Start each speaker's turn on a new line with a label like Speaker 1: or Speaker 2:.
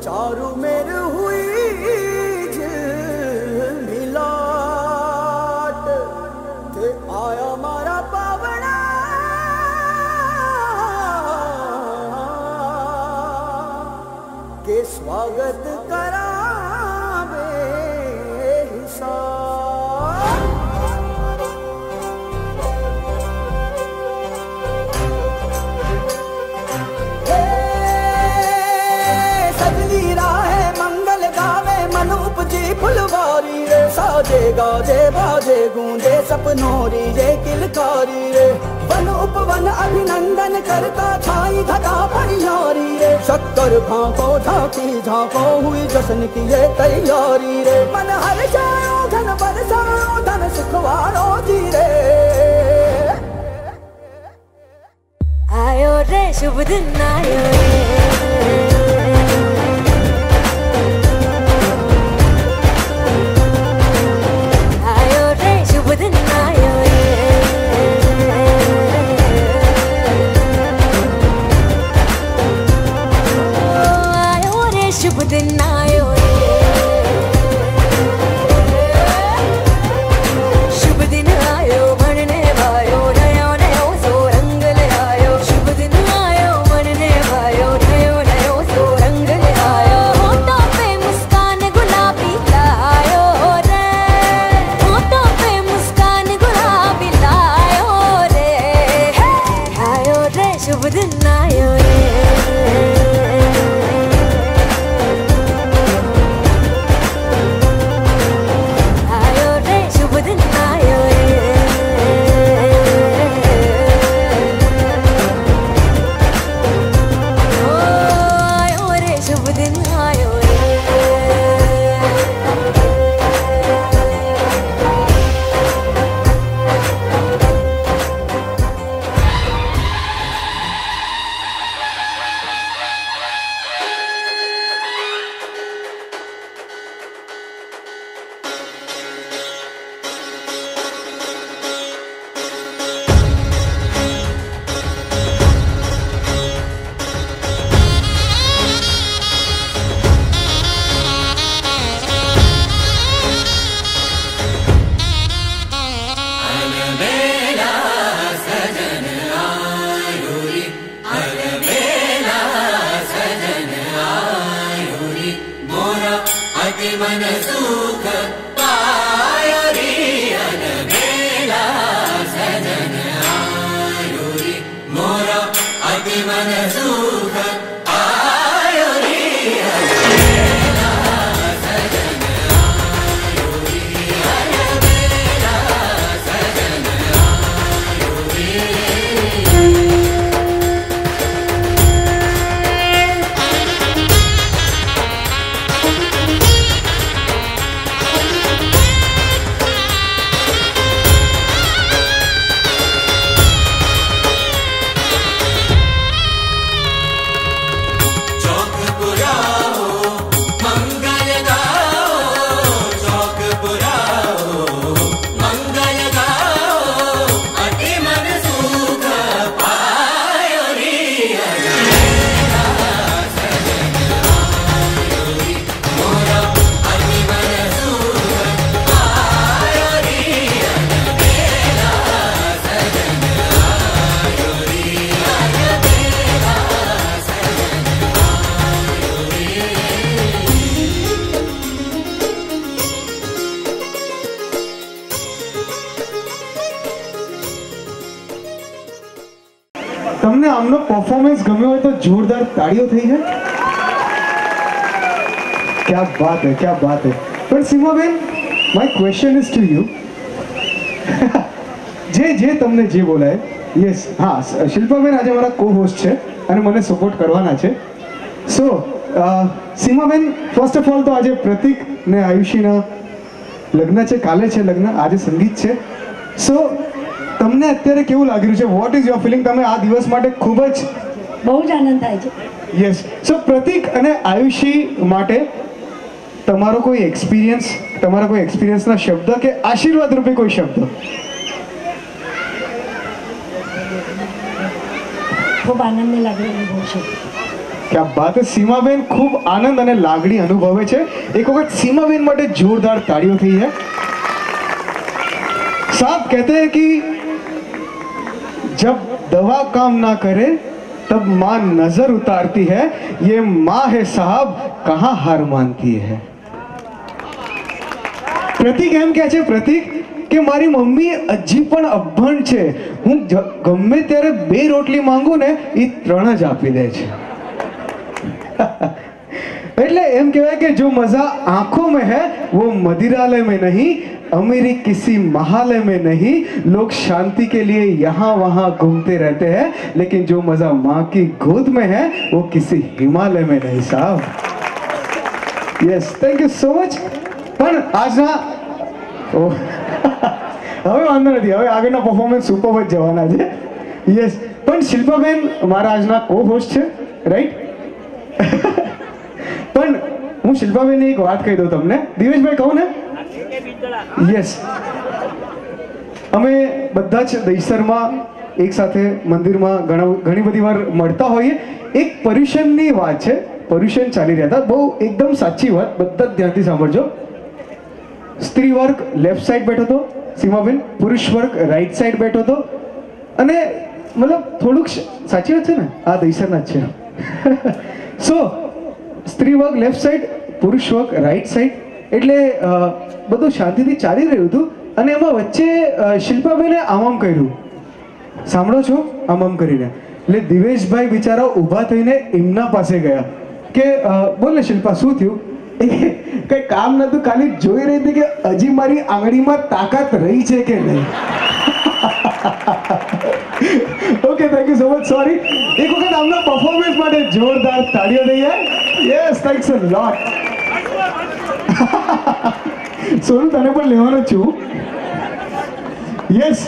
Speaker 1: चारू मेर हुई मिलाट ते आया मारा पावना के स्वागत करा फुलवारी रे साजे गाजे बाजे गूंजे सपनोरी रे किलकारी रे वन उपवन अभिनंदन करता छाई घटा परियारी रे शक्कर भांको झांकी झांको हुई जश्न की ये तैयारी रे मन हर जाओ धन बरसाओ धन सुखवारो जी रे
Speaker 2: आयो रे शुभ दिन आयो रे
Speaker 3: તમને આમનો પરફોર્મન્સ ગમ્યો હોય તો જોરદાર તાળીઓ થઈ જાય. क्या बात है, क्या बात है. પણ સીમાબેન, my question is to you. જે તમને જે બોલાય. યસ, હા, શિલ્પાબેન આજે મારા કો હોસ્ટ છે અને મને સપોર્ટ કરવાના છે. સો સીમાબેન, ફર્સ્ટ ઓફ ઓલ તો આજે પ્રતિક ને આયુષીના લગ્ન છે, કાલે છે લગ્ન, આજે સંગીત છે. સો તમને અત્યારે કેવું લાગી રહ્યું છે? What is your feeling? તમે આ દિવસ માટે ખૂબ જ
Speaker 4: બહુ જ આનંદ થાય છે.
Speaker 3: યસ. સો પ્રતિક અને આયુષી માટે તમારો કોઈ એક્સપિરિયન્સ, તમારા કોઈ એક્સપિરિયન્સના શબ્દ કે આશીર્વાદ રૂપે કોઈ શબ્દ?
Speaker 4: ખૂબ આનંદની લાગણી અનુભવ છે.
Speaker 3: क्या बात है सीमाबेन खूब आनंद અને લાગણી અનુભવે છે એક વખત सीमाबेन માટે જોરદાર તાળીઓ થઈ है साहब कहते हैं कि जब दवा काम ना करे तब माँ नजर उतारती है ये माँ है साहब कहाँ हार मानती है प्रतीक એમ કહે છે પ્રતીક કે મારી મમ્મી હજી પણ અભણ છે હું ગમે ત્યારે 2 રોટલી માંગુ ને એ 3 જ આપી દે છે એટલે એમ કહેવાય કે जो मजा आंखों में है वो मदिरालय में नहीं अमीरी किसी महालय में नहीं लोग शांति के लिए यहाँ वहाँ घूमते रहते हैं लेकिन जो मजा माँ की गोद में है वो किसी हिमालय में नहीं साहब yes thank you so much પણ આજના હવે વાંધો નથી હવે આગળના પરફોર્મન્સ સુપર જ જવાના છે યસ પણ શિલ્પાબેન મારા આજના કો હોસ્ટ છે રાઈટ પણ હું શિલ્પાબેનની એક વાત કહી દઉં તમને દિવેશભાઈ કહું ને યસ અમે બધા જ દહીસરમાં એક સાથે મંદિરમાં ઘણી બધી વાર મળતા હોઈએ એક પર્યુષણની વાત છે પર્યુષણ ચાલી રહ્યા હતા બહુ એકદમ સાચી વાત બધા ધ્યાનથી સાંભળજો સ્ત્રી વર્ગ લેફ્ટ સાઈડ બેઠો હતો સીમાબેન પુરુષ વર્ગ રાઈટ સાઈડ બેઠો હતો અને મતલબ થોડુંક સાચી વાત છે ને આ દહીસરના જ છે સો સ્ત્રી વર્ગ લેફ્ટ સાઈડ પુરુષ વર્ગ રાઈટ સાઈડ એટલે બધું શાંતિથી ચાલી રહ્યું હતું અને એમાં વચ્ચે શિલ્પાબેને આમ કર્યું સાંભળો છો આમ કરીને એટલે દિવેશભાઈ બિચારા ઊભા થઈને એમના પાસે ગયા કે બોલ ને શિલ્પા શું થયું કઈ કામ નતું ખાલી જોઈ રહી હતી કે હજી મારી આંગળીમાં તાકાત રહી છે કે નહીં okay thank you so much sorry એક વખત આમના પરફોર્મન્સ માટે જોરદાર તાળીઓ દઈએ યસ થેન્ક્સ અ લોટ સોનુ તને પણ લેવાનો છું યસ